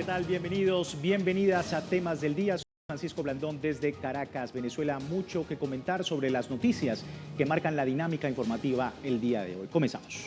tal? Bienvenidos, bienvenidas a Temas del Día. Soy Francisco Blandón desde Caracas, Venezuela. Mucho que comentar sobre las noticias que marcan la dinámica informativa el día de hoy. Comenzamos.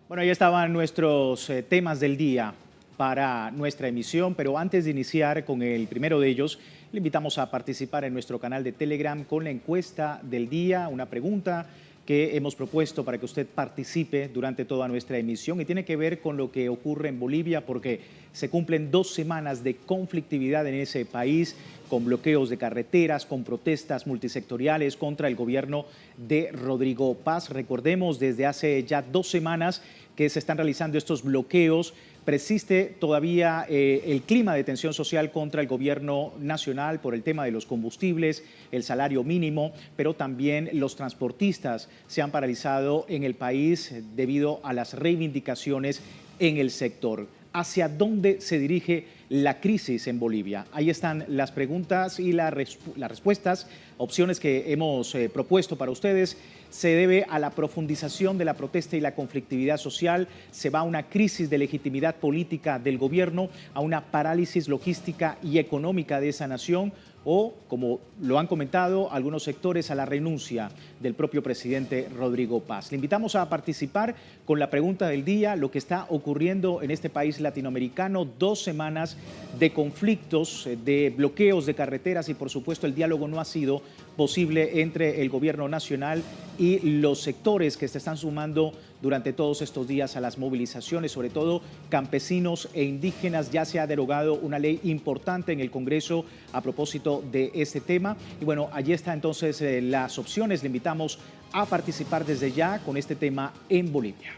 Bueno, ahí estaban nuestros temas del día para nuestra emisión, pero antes de iniciar con el primero de ellos, le invitamos a participar en nuestro canal de Telegram con la encuesta del día, una pregunta que hemos propuesto para que usted participe durante toda nuestra emisión y tiene que ver con lo que ocurre en Bolivia porque se cumplen 2 semanas de conflictividad en ese país con bloqueos de carreteras, con protestas multisectoriales contra el gobierno de Rodrigo Paz. Recordemos, desde hace ya 2 semanas que se están realizando estos bloqueos. Persiste todavía el clima de tensión social contra el gobierno nacional por el tema de los combustibles, el salario mínimo, pero también los transportistas se han paralizado en el país debido a las reivindicaciones en el sector. ¿Hacia dónde se dirige la crisis en Bolivia? Ahí están las preguntas y las respuestas, opciones que hemos propuesto para ustedes. Se debe a la profundización de la protesta y la conflictividad social, se va a una crisis de legitimidad política del gobierno, a una parálisis logística y económica de esa nación, o, como lo han comentado algunos sectores, a la renuncia del propio presidente Rodrigo Paz. Le invitamos a participar con la pregunta del día, lo que está ocurriendo en este país latinoamericano, 2 semanas de conflictos, de bloqueos de carreteras y por supuesto el diálogo no ha sido posible entre el gobierno nacional y los sectores que se están sumando durante todos estos días a las movilizaciones, sobre todo campesinos e indígenas. Ya se ha derogado una ley importante en el Congreso a propósito de este tema. Y bueno, allí está entonces las opciones. Le invitamos a participar desde ya con este tema en Bolivia.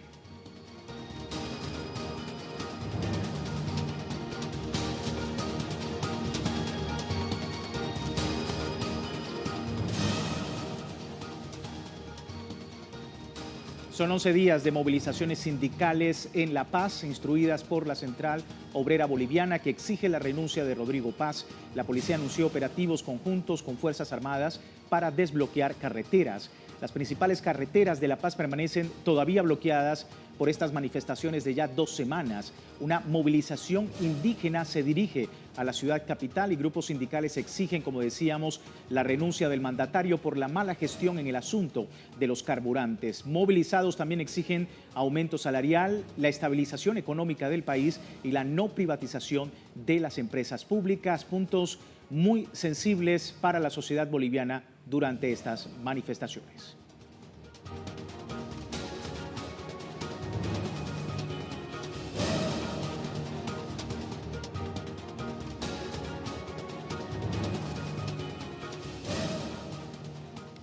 Son 11 días de movilizaciones sindicales en La Paz, instruidas por la Central Obrera Boliviana, que exige la renuncia de Rodrigo Paz. La policía anunció operativos conjuntos con Fuerzas Armadas para desbloquear carreteras. Las principales carreteras de La Paz permanecen todavía bloqueadas por estas manifestaciones de ya 2 semanas. Una movilización indígena se dirige a la ciudad capital y grupos sindicales exigen, como decíamos, la renuncia del mandatario por la mala gestión en el asunto de los carburantes. Movilizados también exigen aumento salarial, la estabilización económica del país y la no privatización de las empresas públicas, puntos muy sensibles para la sociedad boliviana durante estas manifestaciones.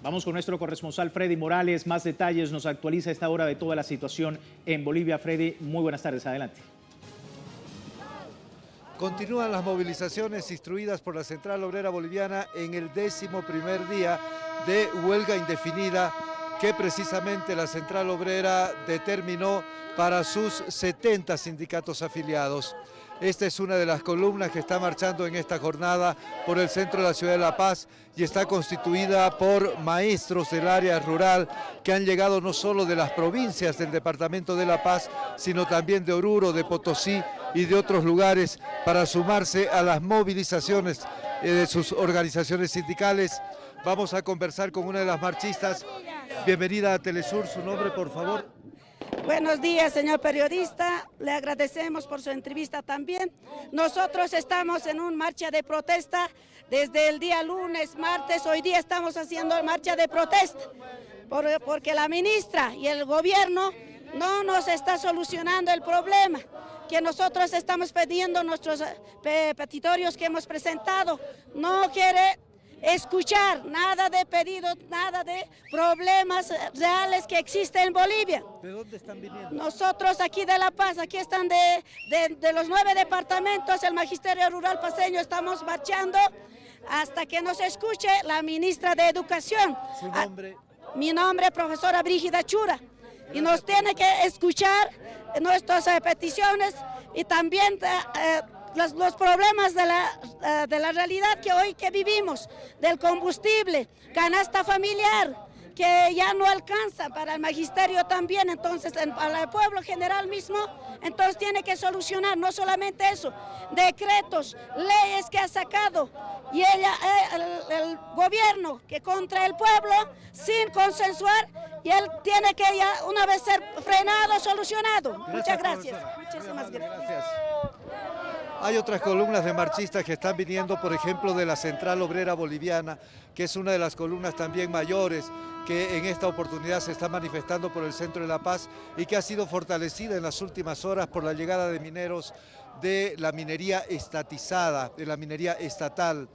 Vamos con nuestro corresponsal Freddy Morales. Más detalles nos actualiza a esta hora de toda la situación en Bolivia. Freddy, muy buenas tardes. Adelante. Continúan las movilizaciones instruidas por la Central Obrera Boliviana en el 11º día de huelga indefinida que precisamente la Central Obrera determinó para sus 70 sindicatos afiliados. Esta es una de las columnas que está marchando en esta jornada por el centro de la ciudad de La Paz y está constituida por maestros del área rural que han llegado no solo de las provincias del departamento de La Paz, sino también de Oruro, de Potosí y de otros lugares para sumarse a las movilizaciones de sus organizaciones sindicales. Vamos a conversar con una de las marchistas. Bienvenida a Telesur, su nombre por favor. Buenos días, señor periodista. Le agradecemos por su entrevista también. Nosotros estamos en una marcha de protesta desde el día lunes, martes. Hoy día estamos haciendo marcha de protesta porque la ministra y el gobierno no nos está solucionando el problema que nosotros estamos pidiendo, nuestros petitorios que hemos presentado. No quiere escuchar nada de pedidos, nada de problemas reales que existen en Bolivia. ¿De dónde están viniendo? Nosotros aquí de La Paz, aquí están de los 9 departamentos, el Magisterio Rural Paceño, estamos marchando hasta que nos escuche la ministra de Educación. ¿Su nombre? Mi nombre es profesora Brígida Chura. Y nos tiene que escuchar nuestras peticiones y también los problemas de la realidad que hoy vivimos, del combustible, canasta familiar, que ya no alcanza para el magisterio también, entonces para el pueblo general mismo, entonces tiene que solucionar, no solamente eso, decretos, leyes que ha sacado, y el gobierno que contra el pueblo, sin consensuar, y él tiene que ya una vez ser frenado, solucionado. Muchas gracias. Muchísimas gracias. Hay otras columnas de marchistas que están viniendo, por ejemplo, de la Central Obrera Boliviana, que es una de las columnas también mayores que en esta oportunidad se está manifestando por el centro de La Paz y que ha sido fortalecida en las últimas horas por la llegada de mineros de la minería estatizada, de la minería estatal.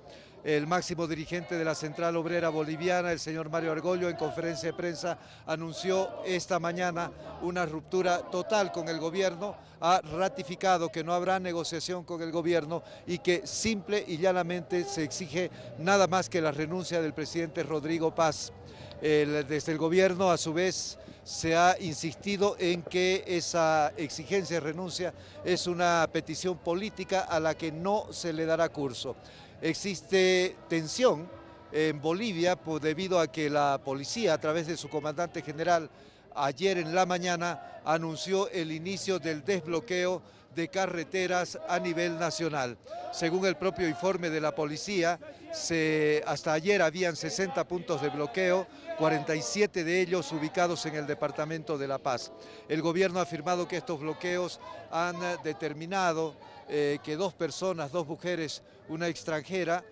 El máximo dirigente de la Central Obrera Boliviana, el señor Mario Argollo, en conferencia de prensa anunció esta mañana una ruptura total con el gobierno, ha ratificado que no habrá negociación con el gobierno y que simple y llanamente se exige nada más que la renuncia del presidente Rodrigo Paz. Desde el gobierno, a su vez, se ha insistido en que esa exigencia de renuncia es una petición política a la que no se le dará curso. Existe tensión en Bolivia debido a que la policía, a través de su comandante general, ayer en la mañana anunció el inicio del desbloqueo de carreteras a nivel nacional. Según el propio informe de la policía, hasta ayer habían 60 puntos de bloqueo, 47 de ellos ubicados en el departamento de La Paz. El gobierno ha afirmado que estos bloqueos han determinado que dos personas, dos mujeres, una extranjera,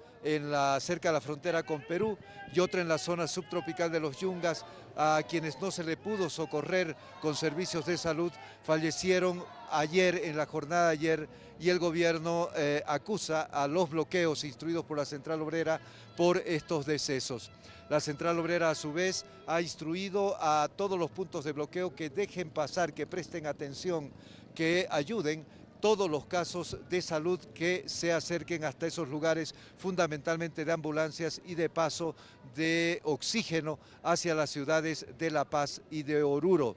cerca de la frontera con Perú y otra en la zona subtropical de los Yungas, a quienes no se le pudo socorrer con servicios de salud, fallecieron ayer, en la jornada de ayer, y el gobierno acusa a los bloqueos instruidos por la Central Obrera por estos decesos. La Central Obrera, a su vez, ha instruido a todos los puntos de bloqueo que dejen pasar, que presten atención, que ayuden todos los casos de salud que se acerquen hasta esos lugares, fundamentalmente de ambulancias y de paso de oxígeno hacia las ciudades de La Paz y de Oruro.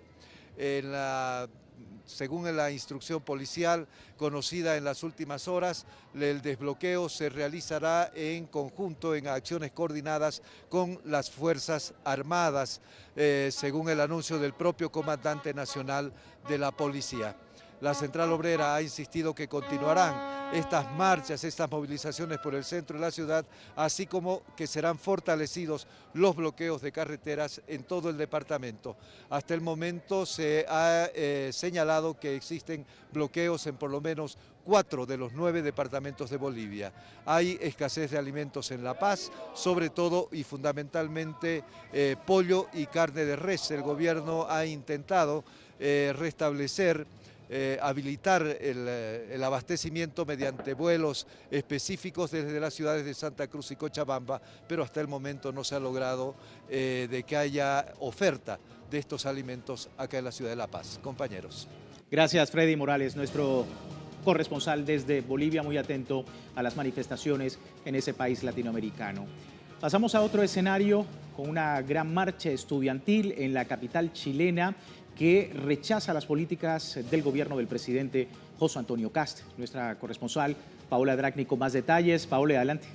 Según la instrucción policial conocida en las últimas horas, el desbloqueo se realizará en conjunto, en acciones coordinadas con las Fuerzas Armadas, según el anuncio del propio comandante nacional de la policía. La Central Obrera ha insistido que continuarán estas marchas, estas movilizaciones por el centro de la ciudad, así como que serán fortalecidos los bloqueos de carreteras en todo el departamento. Hasta el momento se ha señalado que existen bloqueos en por lo menos 4 de los 9 departamentos de Bolivia. Hay escasez de alimentos en La Paz, sobre todo y fundamentalmente pollo y carne de res. El gobierno ha intentado restablecer, habilitar el abastecimiento mediante vuelos específicos desde las ciudades de Santa Cruz y Cochabamba, pero hasta el momento no se ha logrado de que haya oferta de estos alimentos acá en la ciudad de La Paz. Compañeros. Gracias, Freddy Morales, nuestro corresponsal desde Bolivia, muy atento a las manifestaciones en ese país latinoamericano. Pasamos a otro escenario con una gran marcha estudiantil en la capital chilena que rechaza las políticas del gobierno del presidente José Antonio Kast. Nuestra corresponsal Paola Dracni con más detalles. Paola, adelante.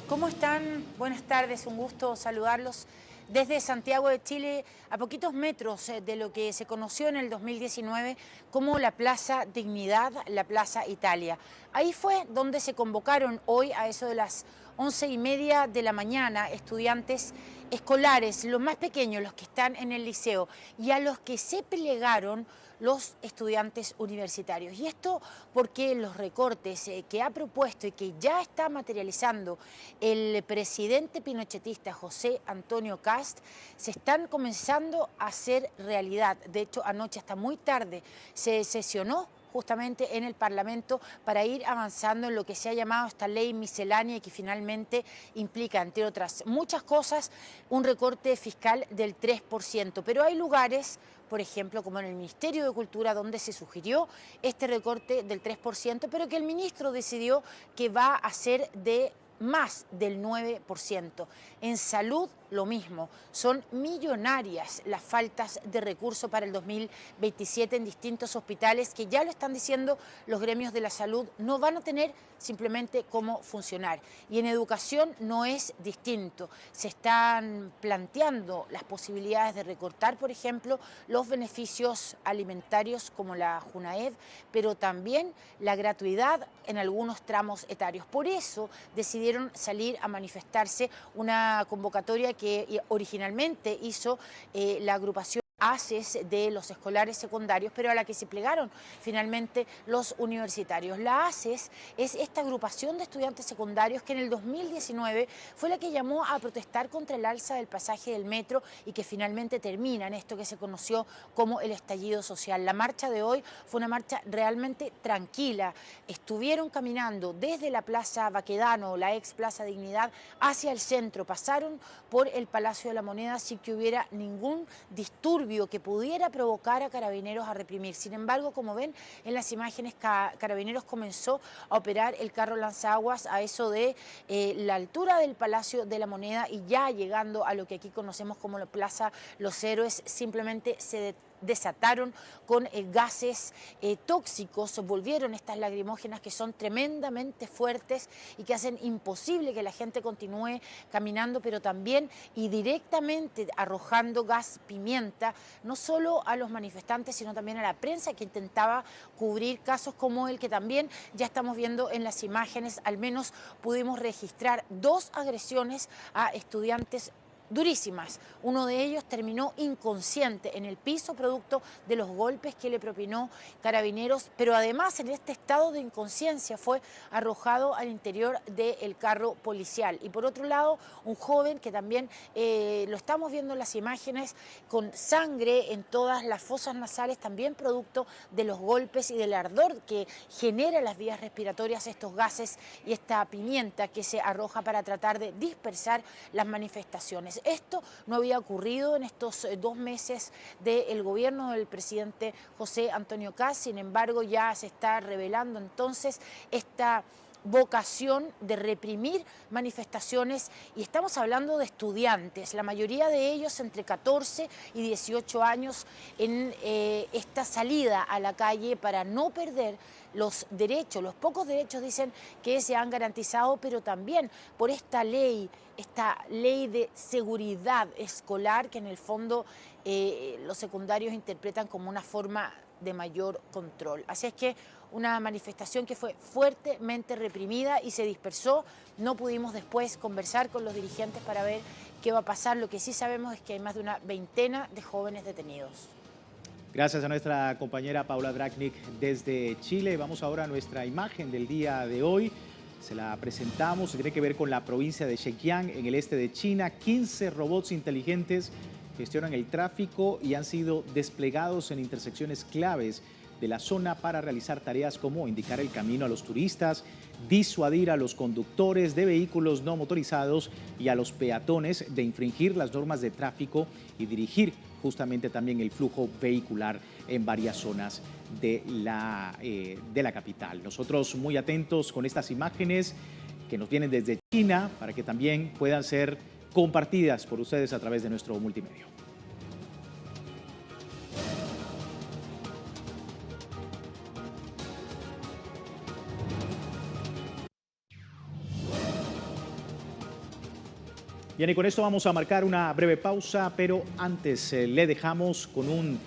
¿Cómo están? Buenas tardes, un gusto saludarlos desde Santiago de Chile, a poquitos metros de lo que se conoció en el 2019 como la Plaza Dignidad, la Plaza Italia. Ahí fue donde se convocaron hoy a eso de las 11:30 de la mañana, estudiantes escolares, los más pequeños, los que están en el liceo, y a los que se plegaron los estudiantes universitarios. Y esto porque los recortes que ha propuesto y que ya está materializando el presidente pinochetista José Antonio Kast se están comenzando a hacer realidad. De hecho, anoche hasta muy tarde se sesionó justamente en el Parlamento para ir avanzando en lo que se ha llamado esta ley miscelánea y que finalmente implica, entre otras muchas cosas, un recorte fiscal del 3%. Pero hay lugares, por ejemplo, como en el Ministerio de Cultura, donde se sugirió este recorte del 3%, pero que el ministro decidió que va a ser de más del 9%. En salud, lo mismo. Son millonarias las faltas de recursos para el 2027 en distintos hospitales que ya lo están diciendo los gremios de la salud, no van a tener simplemente cómo funcionar. Y en educación no es distinto. Se están planteando las posibilidades de recortar, por ejemplo, los beneficios alimentarios como la Junaed, pero también la gratuidad en algunos tramos etarios. Por eso decidieron salir a manifestarse una convocatoria que originalmente hizo la agrupación ACES de los escolares secundarios, pero a la que se plegaron finalmente los universitarios. La ACES es esta agrupación de estudiantes secundarios que en el 2019 fue la que llamó a protestar contra el alza del pasaje del metro y que finalmente termina en esto que se conoció como el estallido social. La marcha de hoy fue una marcha realmente tranquila. Estuvieron caminando desde la Plaza Baquedano, la ex Plaza Dignidad, hacia el centro. Pasaron por el Palacio de la Moneda sin que hubiera ningún disturbio que pudiera provocar a Carabineros a reprimir. Sin embargo, como ven en las imágenes, Carabineros comenzó a operar el carro lanzaguas a eso de la altura del Palacio de la Moneda y ya llegando a lo que aquí conocemos como la Plaza Los Héroes, simplemente se desataron con gases tóxicos, volvieron estas lacrimógenas que son tremendamente fuertes y que hacen imposible que la gente continúe caminando, pero también y directamente arrojando gas pimienta, no solo a los manifestantes, sino también a la prensa que intentaba cubrir casos como el que también ya estamos viendo en las imágenes. Al menos pudimos registrar 2 agresiones a estudiantes durísimas. Uno de ellos terminó inconsciente en el piso producto de los golpes que le propinó Carabineros, pero además en este estado de inconsciencia fue arrojado al interior del carro policial. Y por otro lado, un joven que también lo estamos viendo en las imágenes con sangre en todas las fosas nasales, también producto de los golpes y del ardor que genera las vías respiratorias estos gases y esta pimienta que se arroja para tratar de dispersar las manifestaciones. Esto no había ocurrido en estos 2 meses del gobierno del presidente José Antonio Kast. Sin embargo, ya se está revelando entonces esta vocación de reprimir manifestaciones, y estamos hablando de estudiantes, la mayoría de ellos entre 14 y 18 años, en esta salida a la calle para no perder los derechos, los pocos derechos dicen que se han garantizado, pero también por esta ley de seguridad escolar que en el fondo los secundarios interpretan como una forma de mayor control. Así es que una manifestación que fue fuertemente reprimida y se dispersó. No pudimos después conversar con los dirigentes para ver qué va a pasar. Lo que sí sabemos es que hay más de una veintena de jóvenes detenidos. Gracias a nuestra compañera Paula Dragnik desde Chile. Vamos ahora a nuestra imagen del día de hoy. Se la presentamos, tiene que ver con la provincia de Zhejiang, en el este de China. 15 robots inteligentes gestionan el tráfico y han sido desplegados en intersecciones claves de la zona para realizar tareas como indicar el camino a los turistas, disuadir a los conductores de vehículos no motorizados y a los peatones de infringir las normas de tráfico y dirigir justamente también el flujo vehicular en varias zonas de la capital. Nosotros muy atentos con estas imágenes que nos vienen desde China para que también puedan ser compartidas por ustedes a través de nuestro multimedio. Bien, y con esto vamos a marcar una breve pausa, pero antes le dejamos con un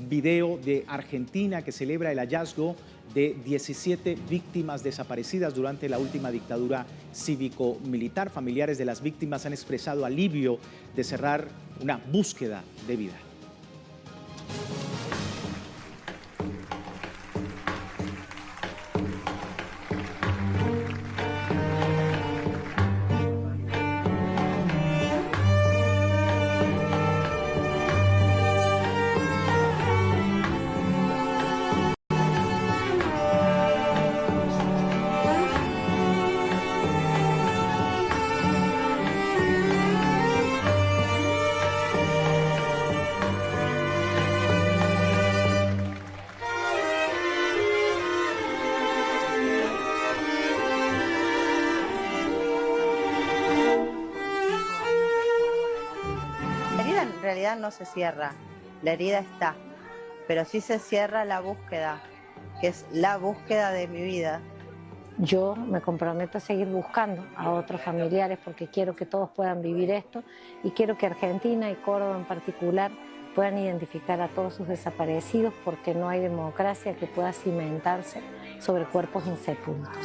video de Argentina que celebra el hallazgo de 17 víctimas desaparecidas durante la última dictadura cívico-militar. Familiares de las víctimas han expresado alivio de cerrar una búsqueda de vida. En realidad no se cierra, la herida está, pero sí se cierra la búsqueda, que es la búsqueda de mi vida. Yo me comprometo a seguir buscando a otros familiares porque quiero que todos puedan vivir esto y quiero que Argentina y Córdoba en particular puedan identificar a todos sus desaparecidos porque no hay democracia que pueda cimentarse sobre cuerpos insepultos.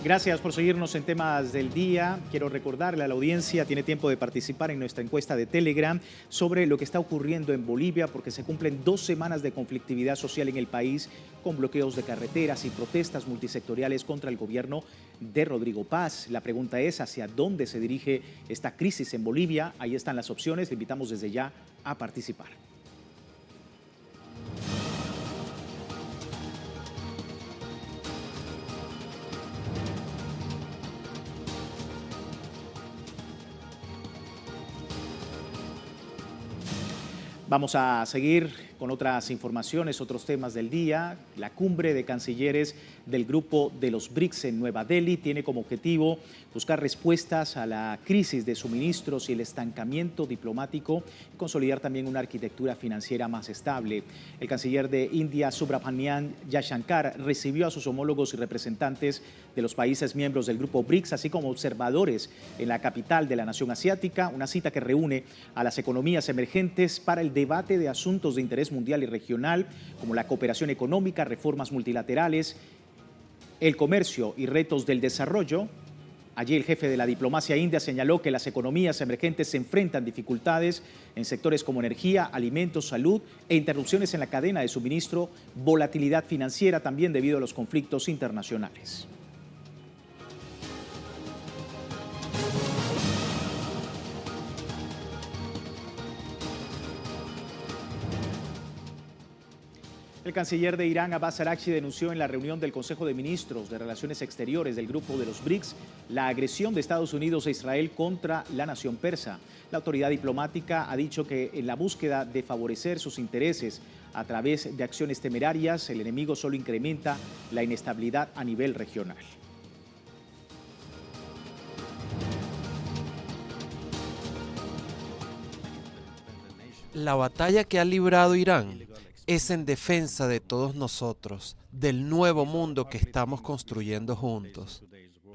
Gracias por seguirnos en Temas del Día. Quiero recordarle a la audiencia, tiene tiempo de participar en nuestra encuesta de Telegram sobre lo que está ocurriendo en Bolivia, porque se cumplen 2 semanas de conflictividad social en el país, con bloqueos de carreteras y protestas multisectoriales contra el gobierno de Rodrigo Paz. La pregunta es, ¿hacia dónde se dirige esta crisis en Bolivia? Ahí están las opciones, le invitamos desde ya a participar. Vamos a seguir con otras informaciones, otros temas del día. La cumbre de cancilleres del grupo de los BRICS en Nueva Delhi tiene como objetivo buscar respuestas a la crisis de suministros y el estancamiento diplomático y consolidar también una arquitectura financiera más estable. El canciller de India, Subrahmanyam Jaishankar, recibió a sus homólogos y representantes de los países miembros del grupo BRICS, así como observadores en la capital de la nación asiática, una cita que reúne a las economías emergentes para el debate de asuntos de interés mundial y regional, como la cooperación económica, reformas multilaterales, el comercio y retos del desarrollo. Allí el jefe de la diplomacia india señaló que las economías emergentes se enfrentan dificultades en sectores como energía, alimentos, salud e interrupciones en la cadena de suministro, volatilidad financiera también debido a los conflictos internacionales. El canciller de Irán, Abbas Araghchi, denunció en la reunión del Consejo de Ministros de Relaciones Exteriores del grupo de los BRICS la agresión de Estados Unidos e Israel contra la nación persa. La autoridad diplomática ha dicho que en la búsqueda de favorecer sus intereses a través de acciones temerarias, el enemigo solo incrementa la inestabilidad a nivel regional. La batalla que ha librado Irán es en defensa de todos nosotros, del nuevo mundo que estamos construyendo juntos.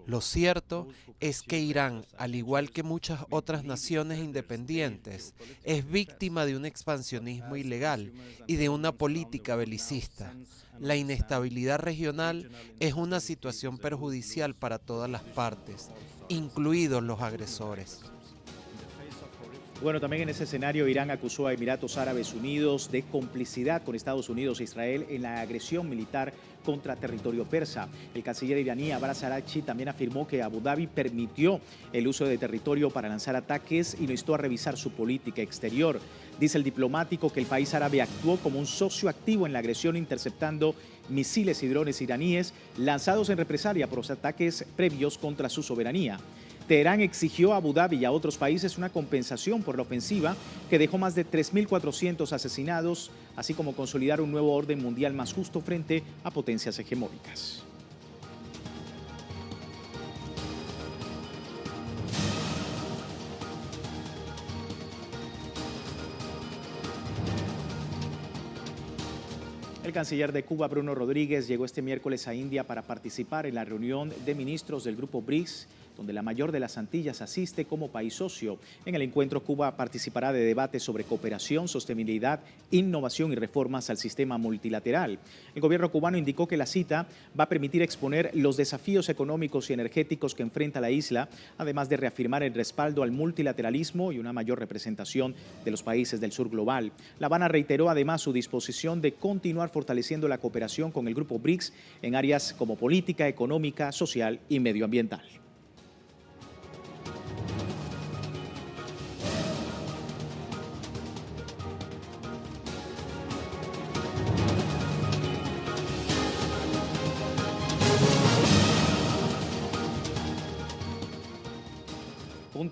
Lo cierto es que Irán, al igual que muchas otras naciones independientes, es víctima de un expansionismo ilegal y de una política belicista. La inestabilidad regional es una situación perjudicial para todas las partes, incluidos los agresores. Bueno, también en ese escenario Irán acusó a Emiratos Árabes Unidos de complicidad con Estados Unidos e Israel en la agresión militar contra territorio persa. El canciller iraní Abbas Araghchi también afirmó que Abu Dhabi permitió el uso de territorio para lanzar ataques y lo instó a revisar su política exterior. Dice el diplomático que el país árabe actuó como un socio activo en la agresión, interceptando misiles y drones iraníes lanzados en represalia por los ataques previos contra su soberanía. Teherán exigió a Abu Dhabi y a otros países una compensación por la ofensiva que dejó más de 3.400 asesinados, así como consolidar un nuevo orden mundial más justo frente a potencias hegemónicas. El canciller de Cuba, Bruno Rodríguez, llegó este miércoles a India para participar en la reunión de ministros del Grupo BRICS, donde la mayor de las Antillas asiste como país socio. En el encuentro, Cuba participará de debates sobre cooperación, sostenibilidad, innovación y reformas al sistema multilateral. El gobierno cubano indicó que la cita va a permitir exponer los desafíos económicos y energéticos que enfrenta la isla, además de reafirmar el respaldo al multilateralismo y una mayor representación de los países del sur global. La Habana reiteró además su disposición de continuar fortaleciendo la cooperación con el Grupo BRICS en áreas como política, económica, social y medioambiental.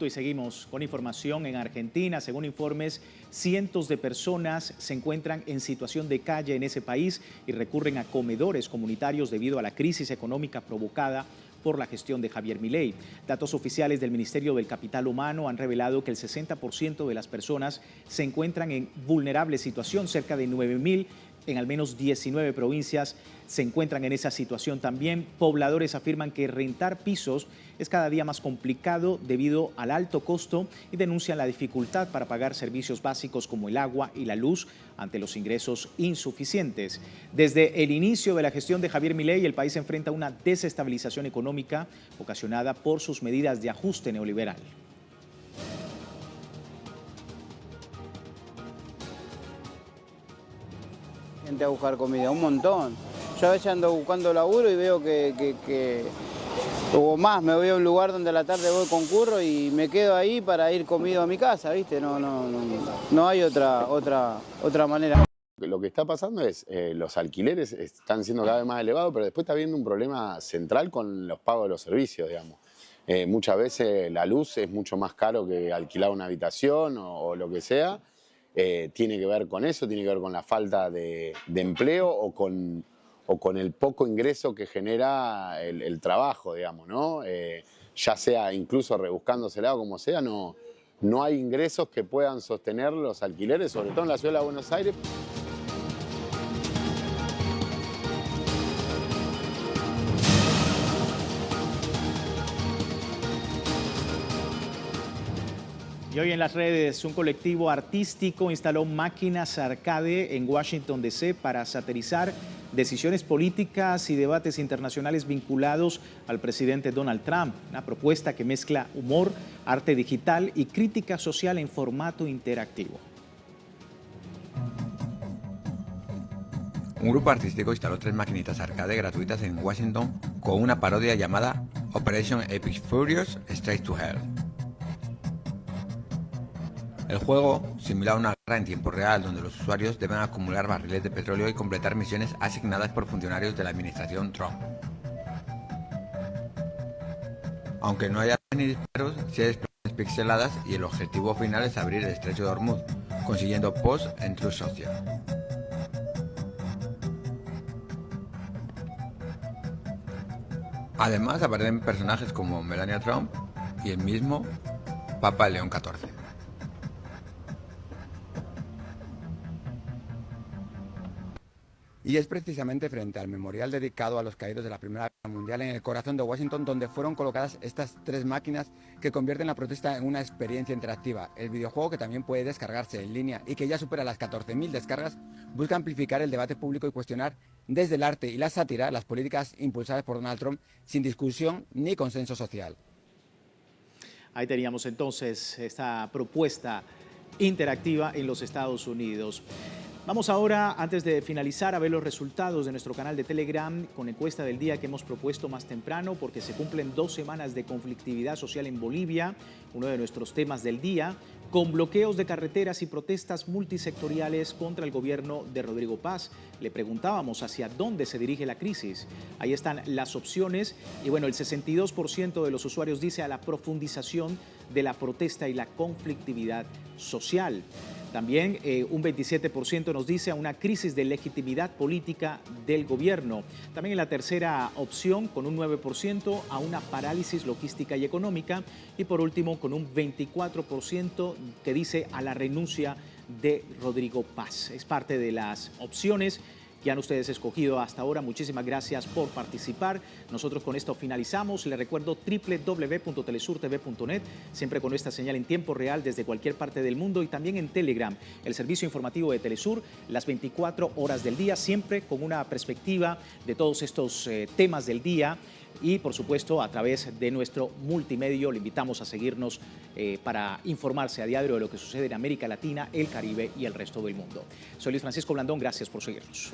Y seguimos con información en Argentina. Según informes, cientos de personas se encuentran en situación de calle en ese país y recurren a comedores comunitarios debido a la crisis económica provocada por la gestión de Javier Milei. Datos oficiales del Ministerio del Capital Humano han revelado que el 60% de las personas se encuentran en vulnerable situación. Cerca de 9.000 en al menos 19 provincias se encuentran en esa situación también. Pobladores afirman que rentar pisos es cada día más complicado debido al alto costo y denuncian la dificultad para pagar servicios básicos como el agua y la luz ante los ingresos insuficientes. Desde el inicio de la gestión de Javier Milei, el país enfrenta una desestabilización económica ocasionada por sus medidas de ajuste neoliberal. Gente a buscar comida, un montón. Yo a veces ando buscando laburo y veo que o más, me voy a un lugar donde a la tarde voy con curro y me quedo ahí para ir comido a mi casa, ¿viste? No hay otra manera. Lo que está pasando es los alquileres están siendo cada vez más elevados, pero después está habiendo un problema central con los pagos de los servicios, digamos. Muchas veces la luz es mucho más caro que alquilar una habitación o lo que sea. Tiene que ver con eso, tiene que ver con la falta de empleo o con el poco ingreso que genera el trabajo, digamos, ¿no? Ya sea incluso rebuscándosela o como sea, no hay ingresos que puedan sostener los alquileres, sobre todo en la ciudad de Buenos Aires. Y hoy en las redes, un colectivo artístico instaló máquinas arcade en Washington, D.C. para satirizar decisiones políticas y debates internacionales vinculados al presidente Donald Trump. Una propuesta que mezcla humor, arte digital y crítica social en formato interactivo. Un grupo artístico instaló 3 maquinitas arcade gratuitas en Washington con una parodia llamada Operation Epic Furious Straight to Hell. El juego simula una guerra en tiempo real donde los usuarios deben acumular barriles de petróleo y completar misiones asignadas por funcionarios de la administración Trump. Aunque no haya ni disparos, sí hay explosiones pixeladas y el objetivo final es abrir el estrecho de Hormuz, consiguiendo posts en Truth Social. Además aparecen personajes como Melania Trump y el mismo Papa León XIV. Y es precisamente frente al memorial dedicado a los caídos de la Primera Guerra Mundial en el corazón de Washington donde fueron colocadas estas 3 máquinas que convierten la protesta en una experiencia interactiva. El videojuego, que también puede descargarse en línea y que ya supera las 14.000 descargas, busca amplificar el debate público y cuestionar desde el arte y la sátira las políticas impulsadas por Donald Trump sin discusión ni consenso social. Ahí teníamos entonces esta propuesta interactiva en los Estados Unidos. Vamos ahora, antes de finalizar, a ver los resultados de nuestro canal de Telegram con encuesta del día que hemos propuesto más temprano, porque se cumplen 2 semanas de conflictividad social en Bolivia, uno de nuestros temas del día. con bloqueos de carreteras y protestas multisectoriales contra el gobierno de Rodrigo Paz. Le preguntábamos hacia dónde se dirige la crisis. Ahí están las opciones y bueno, el 62% de los usuarios dice a la profundización de la protesta y la conflictividad social. También un 27% nos dice a una crisis de legitimidad política del gobierno. También en la tercera opción, con un 9%, a una parálisis logística y económica. Y por último, con un 24% que dice a la renuncia de Rodrigo Paz. Es parte de las opciones que han ustedes escogido hasta ahora. Muchísimas gracias por participar. Nosotros con esto finalizamos. Les recuerdo www.telesurtv.net, siempre con esta señal en tiempo real desde cualquier parte del mundo, y también en Telegram, el servicio informativo de Telesur, las 24 horas del día, siempre con una perspectiva de todos estos temas del día. Y por supuesto a través de nuestro multimedio le invitamos a seguirnos para informarse a diario de lo que sucede en América Latina, el Caribe y el resto del mundo. Soy Luis Francisco Blandón, gracias por seguirnos.